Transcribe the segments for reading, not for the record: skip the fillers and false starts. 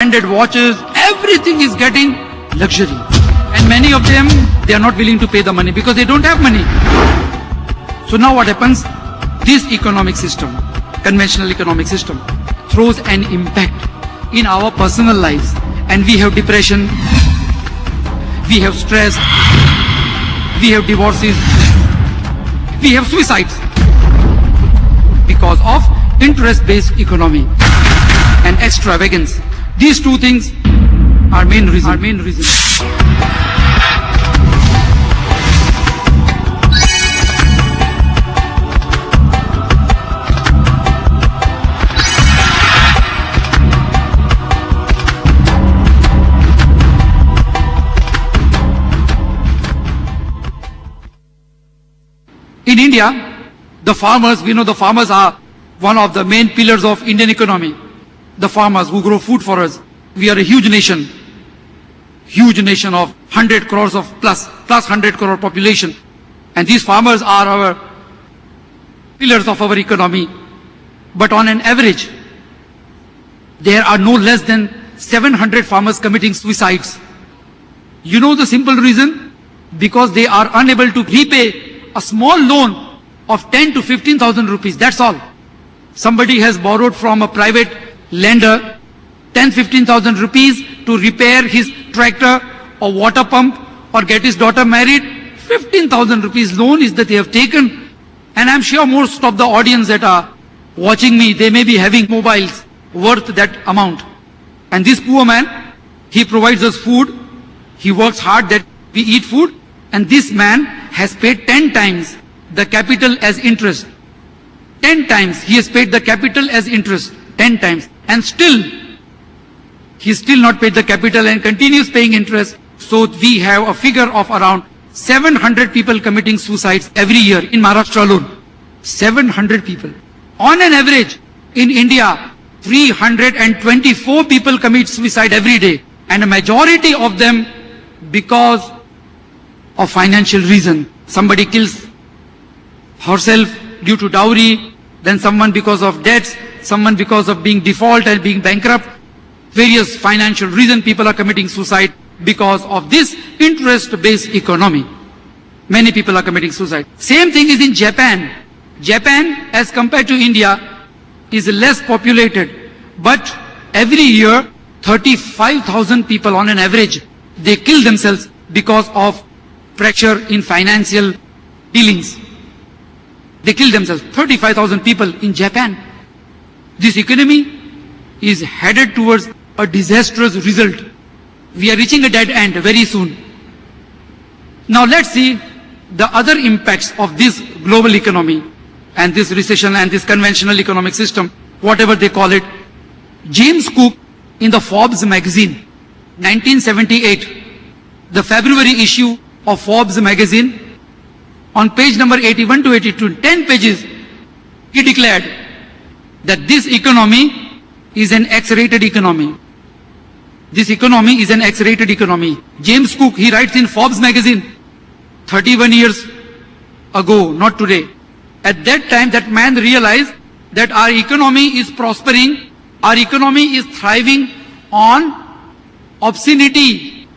branded watches, everything is getting luxury. And many of them, they are not willing to pay the money because they don't have money. So now what happens? This economic system, conventional economic system, throws an impact in our personal lives. And we have depression, we have stress, we have divorces, we have suicides because of interest-based economy and extravagance. These two things are main reasons. In India, the farmers, we know the farmers are one of the main pillars of Indian economy. The farmers who grow food for us. We are a huge nation of 100 crores of plus 100 crore population. And these farmers are our pillars of our economy. But on an average, there are no less than 700 farmers committing suicides. You know the simple reason? Because they are unable to repay a small loan of 10 to 15,000 rupees. That's all. Somebody has borrowed from a private lender 10-15,000 rupees to repair his tractor or water pump or get his daughter married. 15,000 rupees loan is that they have taken. And I'm sure most of the audience that are watching me, they may be having mobiles worth that amount. And this poor man, he provides us food. He works hard that we eat food. And this man has paid 10 times the capital as interest. 10 times he has paid the capital as interest. 10 times. And still, he still not paid the capital and continues paying interest. So we have a figure of around 700 people committing suicides every year in Maharashtra alone. 700 people. On an average, in India, 324 people commit suicide every day. And a majority of them because of financial reason. Somebody kills herself due to dowry, then someone because of debts, someone because of being default and being bankrupt. Various financial reasons people are committing suicide because of this interest-based economy. Many people are committing suicide. Same thing is in Japan. Japan, as compared to India, is less populated. But every year, 35,000 people on an average, they kill themselves because of pressure in financial dealings. They kill themselves. 35,000 people in Japan. This economy is headed towards a disastrous result. We are reaching a dead end very soon. Now let's see the other impacts of this global economy and this recession and this conventional economic system, whatever they call it. James Cook in the Forbes magazine, 1978, the February issue of Forbes magazine, on page number 81 to 82, 10 pages, he declared that this economy is an X-rated economy. This economy is an X-rated economy. James Cook, he writes in Forbes magazine, 31 years ago, not today. At that time, that man realized that our economy is prospering, our economy is thriving on obscenity.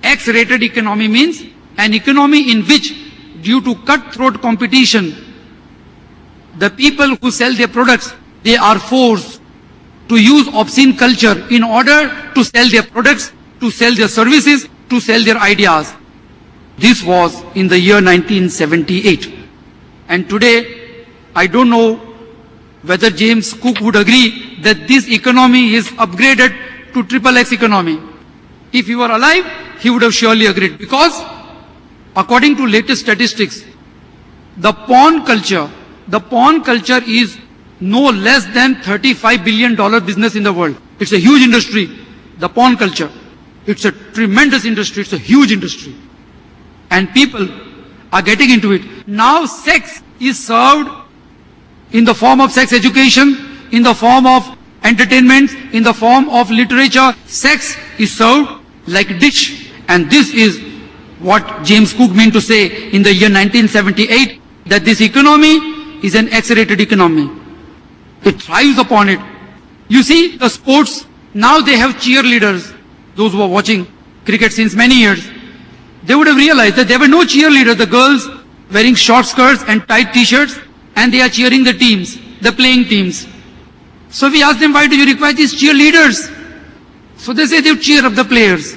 X-rated economy means an economy in which, due to cutthroat competition, the people who sell their products, they are forced to use obscene culture in order to sell their products, to sell their services, to sell their ideas. This was in the year 1978. And today, I don't know whether James Cook would agree that this economy is upgraded to XXX economy. If he were alive, he would have surely agreed. Because according to latest statistics, the porn culture is no less than $35 billion business in the world. It's a huge industry. The porn culture. It's a tremendous industry. It's a huge industry. And people are getting into it. Now sex is served in the form of sex education, in the form of entertainment, in the form of literature. Sex is served like a dish. And this is what James Cook meant to say in the year 1978, that this economy is an X-rated economy. It thrives upon it. You see, the sports Now they have cheerleaders. Those who are watching cricket since many years, they would have realized that there were no cheerleaders. The girls wearing short skirts and tight t-shirts, and they are cheering the teams, the playing teams. So we asked them, why do you require these cheerleaders? So they say they cheer up the players.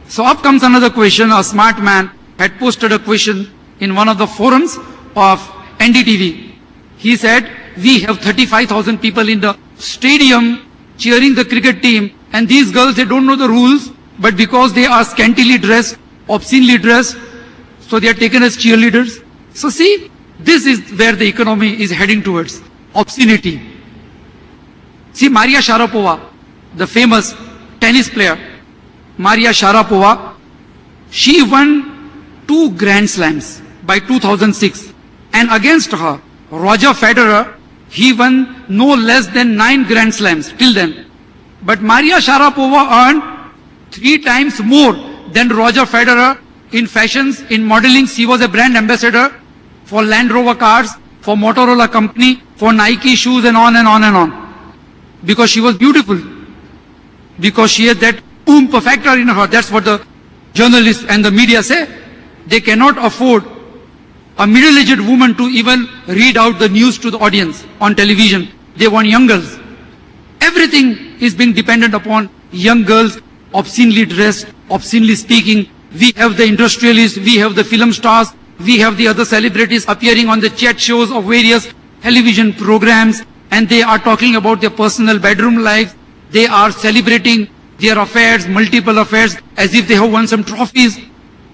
So up comes another question. A smart man had posted a question in one of the forums of NDTV. He said, we have 35,000 people in the stadium cheering the cricket team, and these girls, they don't know the rules, but because they are scantily dressed, obscenely dressed, so they are taken as cheerleaders. So see, this is where the economy is heading towards, obscenity. See, Maria Sharapova, the famous tennis player, Maria Sharapova, she won 2 Grand Slams by 2006. And against her, Roger Federer, he won no less than 9 Grand Slams till then. But Maria Sharapova earned 3 times more than Roger Federer in fashions, in modeling. She was a brand ambassador for Land Rover cars, for Motorola company, for Nike shoes, and on and on and on. Because she was beautiful. Because she had that oomph factor in her. That's what the journalists and the media say. They cannot afford a middle-aged woman to even read out the news to the audience on television. They want young girls. Everything is being dependent upon young girls, obscenely dressed, obscenely speaking. We have the industrialists, we have the film stars, we have the other celebrities appearing on the chat shows of various television programs, and they are talking about their personal bedroom lives. They are celebrating their affairs, multiple affairs, as if they have won some trophies,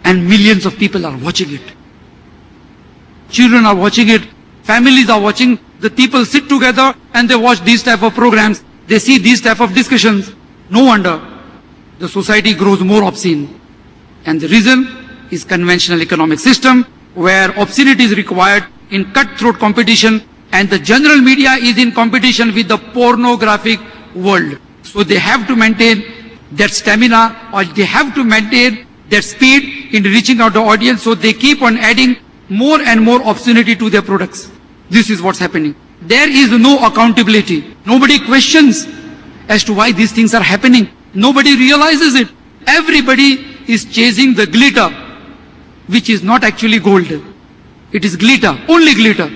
and millions of people are watching it. Children are watching it, families are watching, the people sit together and they watch these type of programs, they see these type of discussions. No wonder the society grows more obscene. And the reason is conventional economic system, where obscenity is required in cutthroat competition, and the general media is in competition with the pornographic world. So they have to maintain that stamina, or they have to maintain that speed in reaching out the audience, so they keep on adding more and more obscenity to their products. This is what's happening. There is no accountability. Nobody questions as to why these things are happening. Nobody realizes it. Everybody is chasing the glitter, which is not actually gold. It is glitter, only glitter.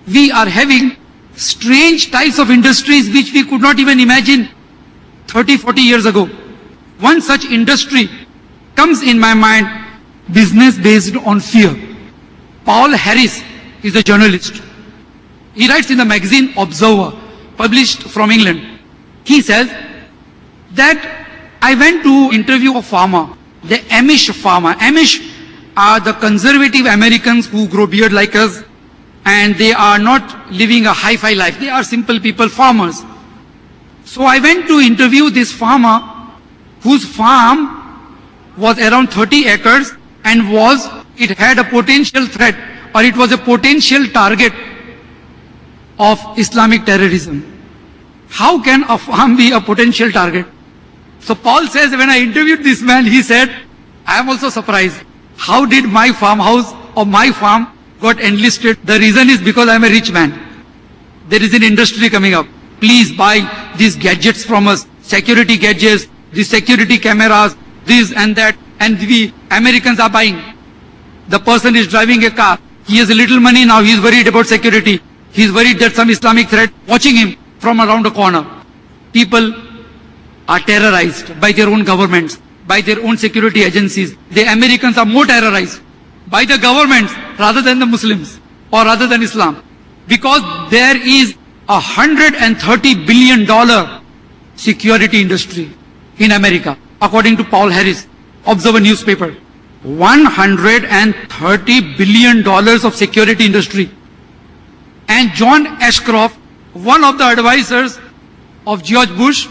We are having strange types of industries which we could not even imagine 30, 40 years ago. One such industry comes in my mind, business based on fear. Paul Harris is a journalist. He writes in the magazine Observer, published from England. He says that I went to interview a farmer, the Amish farmer. Amish are the conservative Americans who grow beard like us, and they are not living a hi-fi life. They are simple people, farmers. So I went to interview this farmer whose farm was around 30 acres and it had a potential threat, or it was a potential target of Islamic terrorism. How can a farm be a potential target? So Paul says, when I interviewed this man, he said, I am also surprised. How did my farmhouse or my farm got enlisted? The reason is because I am a rich man. There is an industry coming up. Please buy these gadgets from us, security gadgets, these security cameras, this and that, and we Americans are buying. The person is driving a car. He has a little money now. He is worried about security. He is worried that some Islamic threat watching him from around the corner. People are terrorized by their own governments, by their own security agencies. The Americans are more terrorized by the governments rather than the Muslims or rather than Islam. Because there is $130 billion security industry in America, according to Paul Harris, Observer newspaper. $130 billion of security industry. And John Ashcroft, one of the advisors of George Bush,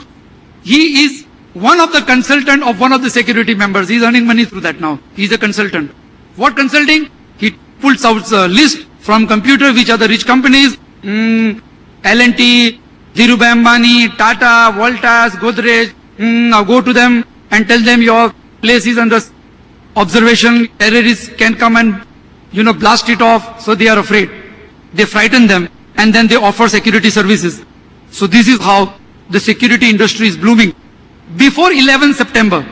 he is one of the consultant of one of the security members. He is earning money through that now. He is a consultant. What consulting? He pulls out a list from computer, which are the rich companies, L&T, Dhirubhai Ambani, Tata, Voltas, Godrej. Now go to them and tell them your place is under observation. Terrorists can come and, blast it off. So they are afraid. They frighten them and then they offer security services. So this is how the security industry is blooming. Before 11 September,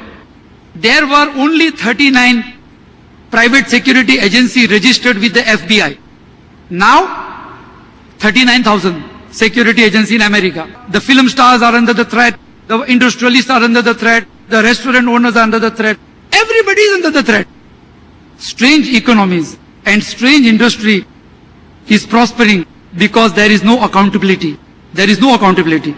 there were only 39 private security agencies registered with the FBI. Now, 39,000 security agencies in America. The film stars are under the threat. The industrialists are under the threat. The restaurant owners are under the threat. Everybody is under the threat. Strange economies and strange industry is prospering because there is no accountability. There is no accountability.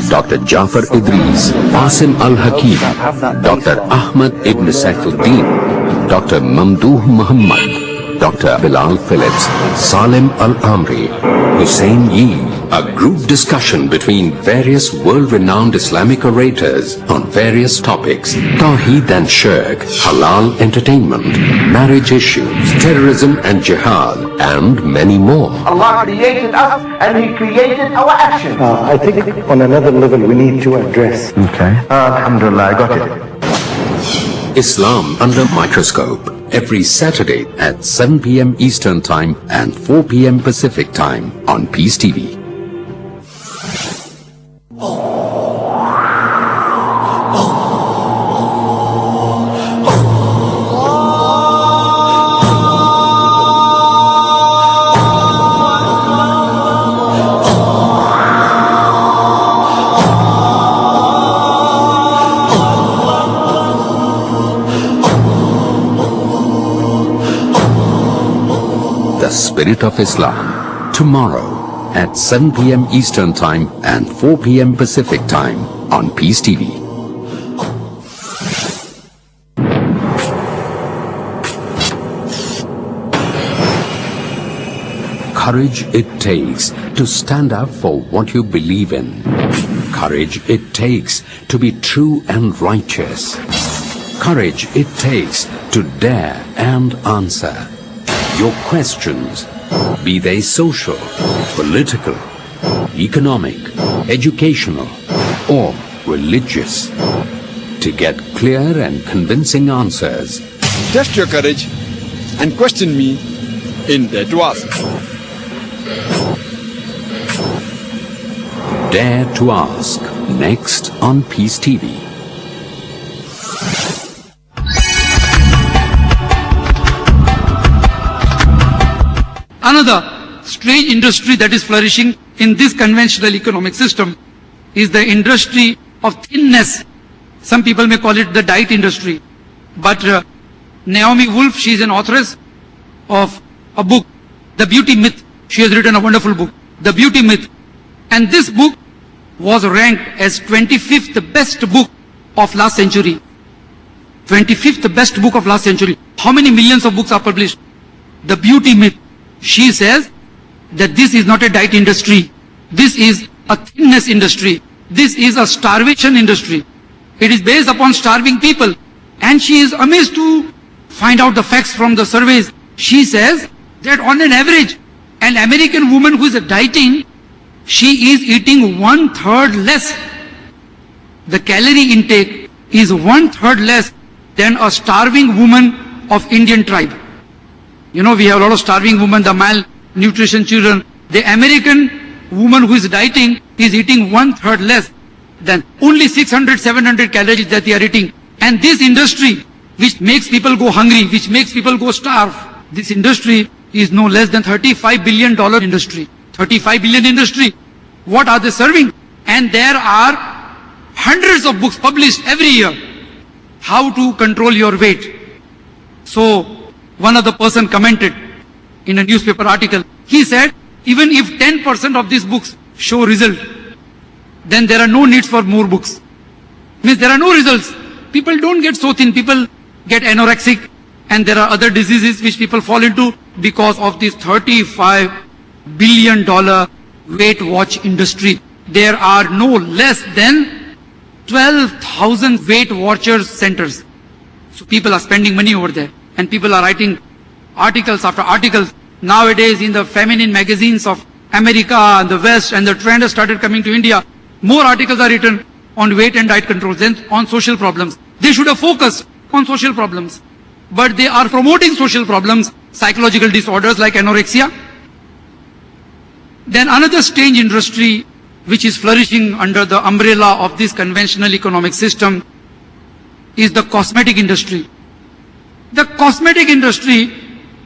Dr. Jafar Idris, Asim Al-Hakim, Dr. Ahmad Ibn Saifuddin, Dr. Mamdouh Muhammad, Dr. Bilal Phillips, Salim Al-Amri, Hussein Yee. A group discussion between various world-renowned Islamic orators on various topics: Tawheed and Shirk, Halal entertainment, marriage issues, terrorism and jihad, and many more. Allah created us and He created our actions. I think on another level we need to address. Okay. Alhamdulillah, I got it. Islam under microscope, every Saturday at 7 p.m. Eastern Time and 4 p.m. Pacific Time on Peace TV. The Spirit of Islam, tomorrow at 7 p.m. Eastern Time and 4 p.m. Pacific Time on Peace TV. Courage it takes to stand up for what you believe in. Courage it takes to be true and righteous. Courage it takes to dare and answer your questions, be they social, political, economic, educational, or religious. To get clear and convincing answers, test your courage and question me in Dare to Ask. Dare to Ask, next on Peace TV. Another strange industry that is flourishing in this conventional economic system is the industry of thinness. Some people may call it the diet industry. But Naomi Wolf, she is an authoress of a book, The Beauty Myth. She has written a wonderful book, The Beauty Myth. And this book was ranked as 25th best book of last century. 25th best book of last century. How many millions of books are published? The Beauty Myth. She says that this is not a diet industry. This is a thinness industry. This is a starvation industry. It is based upon starving people. And she is amazed to find out the facts from the surveys. She says that on an average, an American woman who is dieting, she is eating 1/3 less. The calorie intake is 1/3 less than a starving woman of Indian tribe. You know, we have a lot of starving women, the malnutrition children. The American woman who is dieting is eating 1/3 less than only 600, 700 calories that they are eating. And this industry, which makes people go hungry, which makes people go starve, this industry is no less than $35 billion industry. 35 billion industry. What are they serving? And there are hundreds of books published every year. How to control your weight. So, one other person commented in a newspaper article. He said, even if 10% of these books show result, then there are no needs for more books. Means there are no results. People don't get so thin. People get anorexic, and there are other diseases which people fall into because of this $35 billion Weight Watch industry. There are no less than 12,000 Weight Watchers centers. So people are spending money over there. And people are writing articles after articles. Nowadays in the feminine magazines of America and the West, and the trend has started coming to India. More articles are written on weight and diet control than on social problems. They should have focused on social problems. But they are promoting social problems, psychological disorders like anorexia, Then another strange industry which is flourishing under the umbrella of this conventional economic system is the cosmetic industry. The cosmetic industry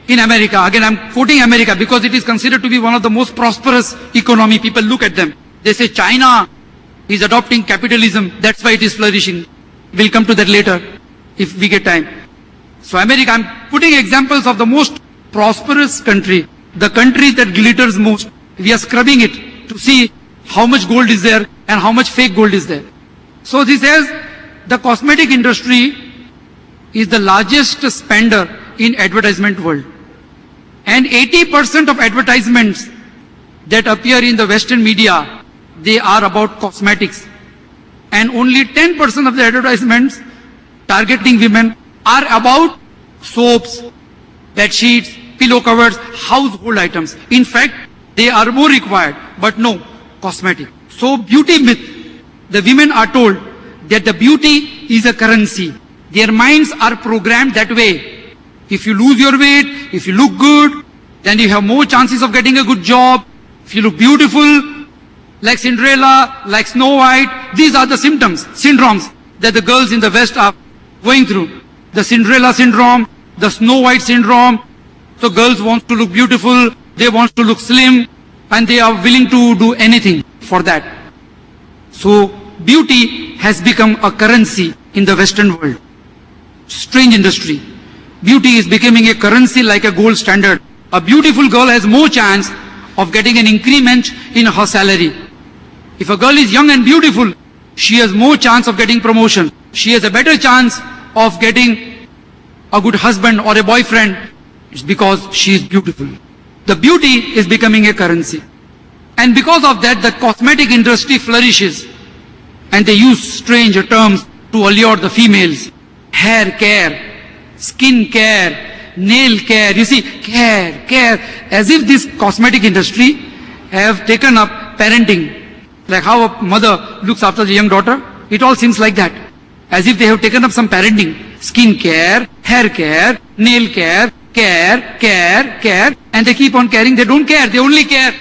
in America, again I'm quoting America because it is considered to be one of the most prosperous economy. People look at them. They say China is adopting capitalism, that's why it is flourishing. We'll come to that later if we get time. So America, I'm putting examples of the most prosperous country, the country that glitters most. We are scrubbing it to see how much gold is there and how much fake gold is there. So this says the cosmetic industry is the largest spender in advertisement world. And 80% of advertisements that appear in the Western media, they are about cosmetics. And only 10% of the advertisements targeting women are about soaps, bed sheets, pillow covers, household items. In fact, they are more required, but no, cosmetic. So beauty myth, the women are told that the beauty is a currency. Their minds are programmed that way. If you lose your weight, if you look good, then you have more chances of getting a good job. If you look beautiful, like Cinderella, like Snow White, these are the syndromes that the girls in the West are going through. The Cinderella syndrome, the Snow White syndrome. So girls want to look beautiful, they want to look slim, and they are willing to do anything for that. So beauty has become a currency in the Western world. Strange industry. Beauty is becoming a currency like a gold standard. A beautiful girl has more chance of getting an increment in her salary. If a girl is young and beautiful, she has more chance of getting promotion. She has a better chance of getting a good husband or a boyfriend. It's because she is beautiful. The beauty is becoming a currency. And because of that, the cosmetic industry flourishes. And they use strange terms to allure the females. Hair care, skin care, nail care. You see, care, as if this cosmetic industry have taken up parenting. Like how a mother looks after the young daughter. It all seems like that. As if they have taken up some parenting. Skin care, hair care, nail care, care. And they keep on caring. They don't care. They only care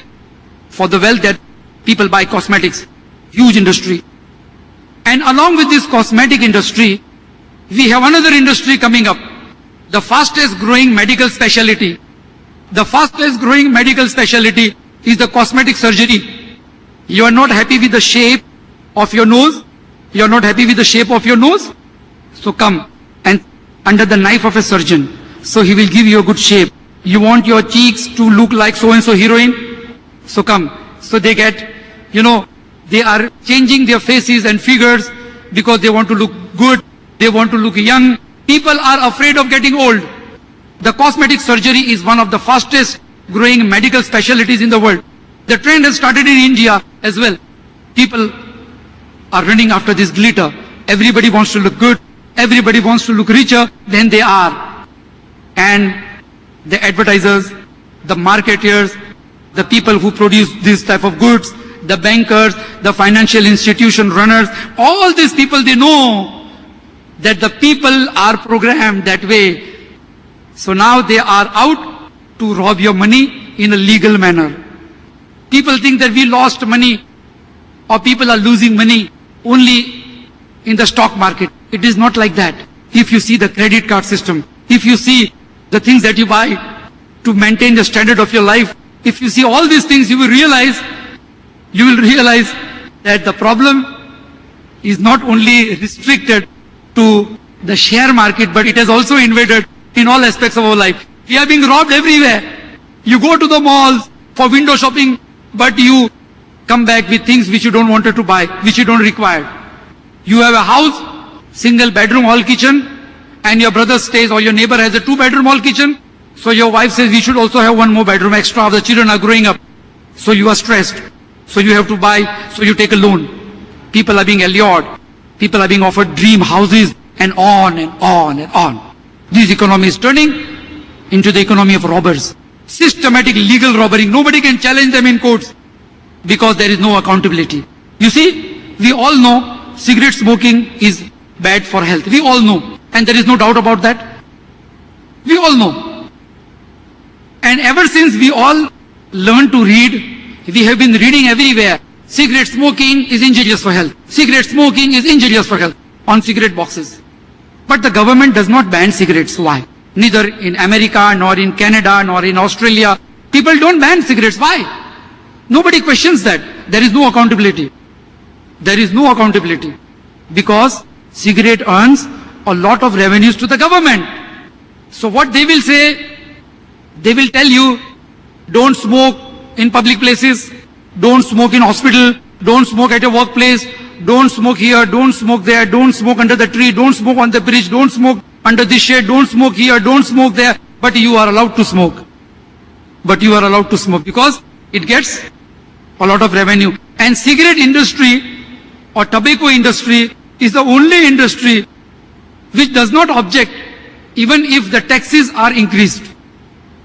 for the wealth that people buy cosmetics. Huge industry. And along with this cosmetic industry, we have another industry coming up. The fastest growing medical specialty. The fastest growing medical specialty is the cosmetic surgery. You are not happy with the shape of your nose? You are not happy with the shape of your nose? So come and under the knife of a surgeon. So he will give you a good shape. You want your cheeks to look like so-and-so heroine? So come. So they get, they are changing their faces and figures because they want to look good. They want to look young. People are afraid of getting old. The cosmetic surgery is one of the fastest growing medical specialties in the world. The trend has started in India as well. People are running after this glitter. Everybody wants to look good. Everybody wants to look richer than they are. And the advertisers, the marketers, the people who produce this type of goods, the bankers, the financial institution runners, all these people, they know that the people are programmed that way. So now they are out to rob your money in a legal manner. People think that we lost money or people are losing money only in the stock market. It is not like that. If you see the credit card system, if you see the things that you buy to maintain the standard of your life, if you see all these things, you will realize that the problem is not only restricted to the share market, but it has also invaded in all aspects of our life. We are being robbed everywhere. You go to the malls for window shopping, but you come back with things which you don't wanted to buy, which you don't require. You have a house, single bedroom, hall kitchen, and your brother stays or your neighbor has a 2-bedroom hall kitchen. So your wife says we should also have 1 more bedroom extra. The children are growing up. So you are stressed. So you have to buy, so you take a loan. People are being allured. People are being offered dream houses and on and on and on. This economy is turning into the economy of robbers. Systematic legal robbery. Nobody can challenge them in courts because there is no accountability. You see, we all know cigarette smoking is bad for health. We all know. And there is no doubt about that. We all know. And ever since we all learned to read We have been reading everywhere, cigarette smoking is injurious for health. Cigarette smoking is injurious for health on cigarette boxes. But the government does not ban cigarettes. Why? Neither in America, nor in Canada, nor in Australia. People don't ban cigarettes. Why? Nobody questions that. There is no accountability. There is no accountability. Because cigarette earns a lot of revenues to the government. So what they will say, they will tell you, don't smoke in public places, don't smoke in hospital, don't smoke at your workplace, don't smoke here, don't smoke there, don't smoke under the tree, don't smoke on the bridge, don't smoke under this shade, don't smoke here, don't smoke there, but you are allowed to smoke. But you are allowed to smoke because it gets a lot of revenue. And cigarette industry or tobacco industry is the only industry which does not object even if the taxes are increased.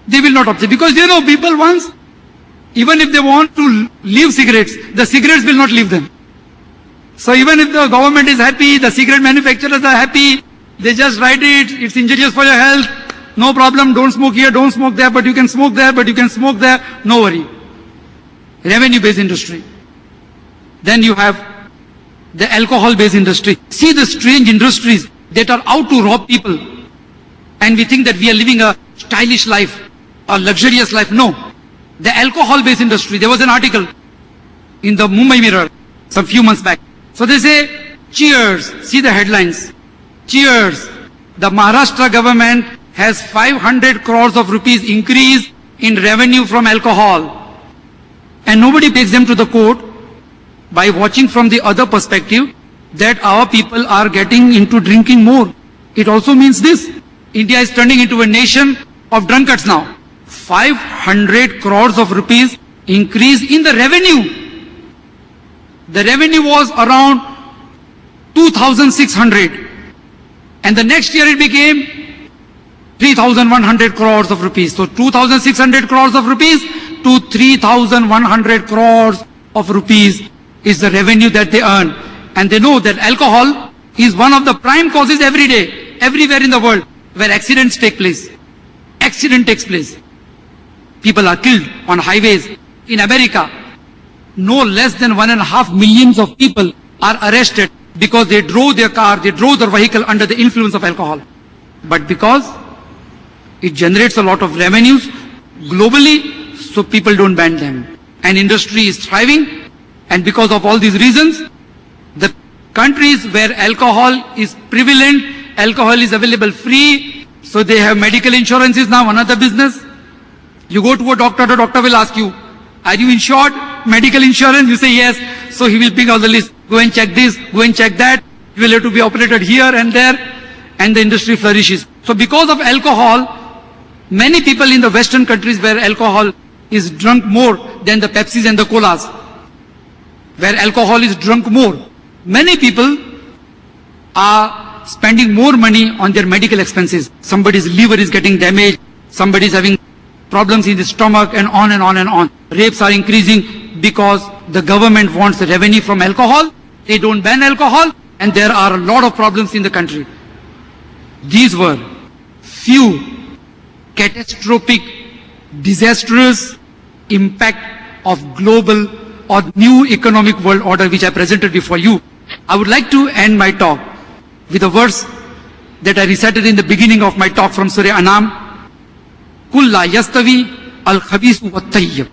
They will not object because they know people once, even if they want to leave cigarettes, the cigarettes will not leave them. So even if the government is happy, the cigarette manufacturers are happy, they just write it, it's injurious for your health, no problem, don't smoke here, don't smoke there, but you can smoke there, but you can smoke there, no worry. Revenue-based industry. Then you have the alcohol-based industry. See the strange industries that are out to rob people. And we think that we are living a stylish life, a luxurious life. No. The alcohol-based industry, there was an article in the Mumbai Mirror some few months back. So they say, cheers, see the headlines. Cheers, the Maharashtra government has 500 crores of rupees increase in revenue from alcohol. And nobody takes them to the court by watching from the other perspective that our people are getting into drinking more. It also means this, India is turning into a nation of drunkards now. 500 crores of rupees increase in the revenue. The revenue was around 2,600 and the next year it became 3,100 crores of rupees. So 2,600 crores of rupees to 3,100 crores of rupees is the revenue that they earn. And they know that alcohol is one of the prime causes every day, everywhere in the world where accidents take place. Accident takes place. People are killed on highways. In America, no less than 1.5 million of people are arrested because they drove their car, they drove their vehicle under the influence of alcohol. But because it generates a lot of revenues globally, so people don't ban them. And industry is thriving, and because of all these reasons, the countries where alcohol is prevalent, alcohol is available free, so they have medical insurance is now another business. You go to a doctor, the doctor will ask you, are you insured? Medical insurance? You say yes. So he will pick out the list. Go and check this, go and check that. You will have to be operated here and there. And the industry flourishes. So because of alcohol, many people in the Western countries where alcohol is drunk more than the Pepsis and the Colas, where alcohol is drunk more, many people are spending more money on their medical expenses. Somebody's liver is getting damaged. Somebody's having problems in the stomach and on and on and on. Rapes are increasing because the government wants the revenue from alcohol. They don't ban alcohol and there are a lot of problems in the country. These were few catastrophic, disastrous impact of global or new economic world order which I presented before you. I would like to end my talk with a verse that I recited in the beginning of my talk from Surah Anam. Kulla yastavi al-khabisu wat-tayyib.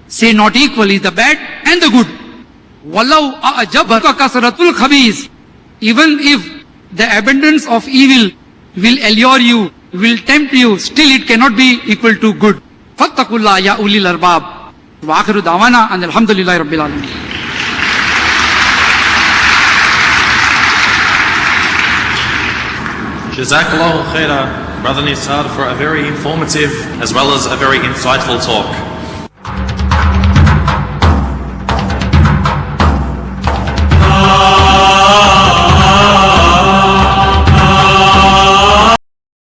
Say not equal is the bad and the good. Wallau a'jabaka kasratul khabis. Even if the abundance of evil will allure you, will tempt you, still it cannot be equal to good. Fattakullah ya ulil arbab. Wa akhiru dawana and alhamdulillahi rabbil alamin. Jazakallahu khaira, Brother Nisar, for a very informative as well as a very insightful talk.